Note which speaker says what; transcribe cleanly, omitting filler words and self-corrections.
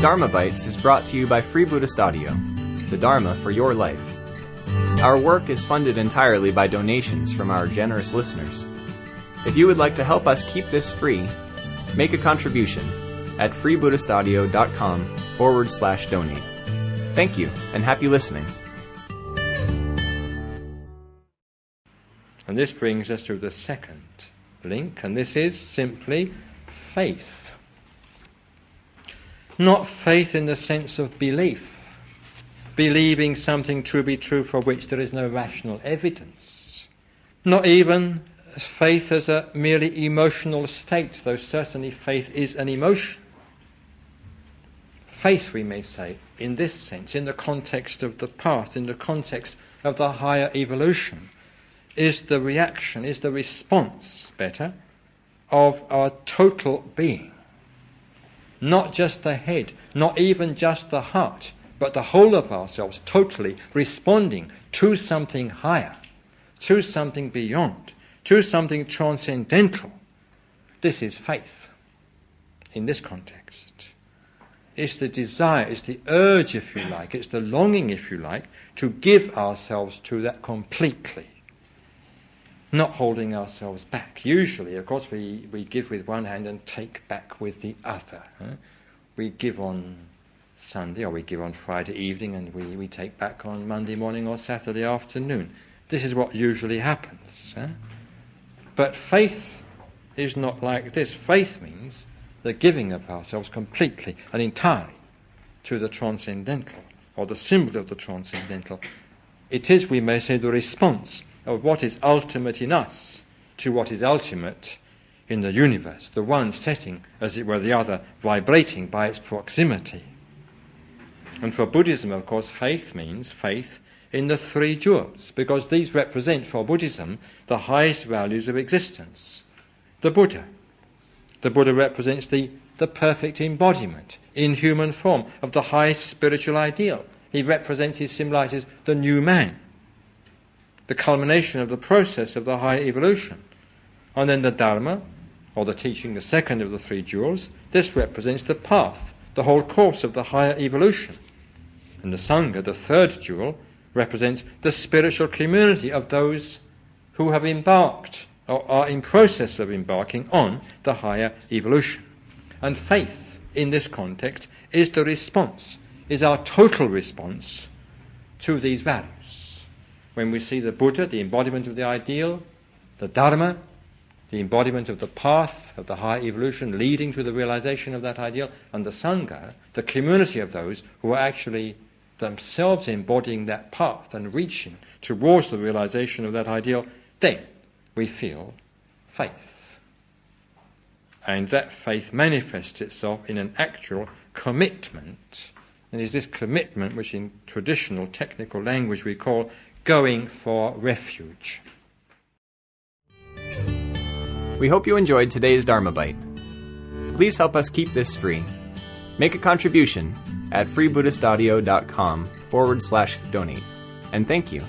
Speaker 1: Dharmabytes is brought to you by Free Buddhist Audio, the Dharma for your life. Our work is funded entirely by donations from our generous listeners. If you would like to help us keep this free, make a contribution at freebuddhistaudio.com/donate. Thank you, and happy listening.
Speaker 2: And this brings us to the second link, and this is simply faith. Not faith in the sense of belief, believing something to be true for which there is no rational evidence. Not even faith as a merely emotional state, though certainly faith is an emotion. Faith, we may say, in this sense, in the context of the path, in the context of the higher evolution, is the reaction, is the response, better, of our total being. Not just the head, not even just the heart, but the whole of ourselves totally responding to something higher, to something beyond, to something transcendental. This is faith in this context. It's the desire, it's the urge, if you like, it's the longing, if you like, to give ourselves to that completely. Not holding ourselves back. Usually, of course, we give with one hand and take back with the other. We give on Sunday or we give on Friday evening and we take back on Monday morning or Saturday afternoon. This is what usually happens. But faith is not like this. Faith means the giving of ourselves completely and entirely to the transcendental, or the symbol of the transcendental. It is, we may say, the response of what is ultimate in us to what is ultimate in the universe, the one setting, as it were, the other vibrating by its proximity. And for Buddhism, of course, faith means faith in the three jewels, because these represent for Buddhism the highest values of existence. The Buddha. The Buddha represents the perfect embodiment in human form of the highest spiritual ideal. He represents, he symbolizes the new man, the culmination of the process of the higher evolution. And then the Dharma, or the teaching, the second of the three jewels, this represents the path, the whole course of the higher evolution. And the Sangha, the third jewel, represents the spiritual community of those who have embarked or are in process of embarking on the higher evolution. And faith, in this context, is the response, is our total response to these values. When we see the Buddha, the embodiment of the ideal, the Dharma, the embodiment of the path of the higher evolution leading to the realization of that ideal, and the Sangha, the community of those who are actually themselves embodying that path and reaching towards the realization of that ideal, then we feel faith. And that faith manifests itself in an actual commitment. And it is this commitment which in traditional technical language we call going for refuge.
Speaker 1: We hope you enjoyed today's Dharma Bite. Please help us keep this free. Make a contribution at freebuddhistaudio.com/donate. And thank you.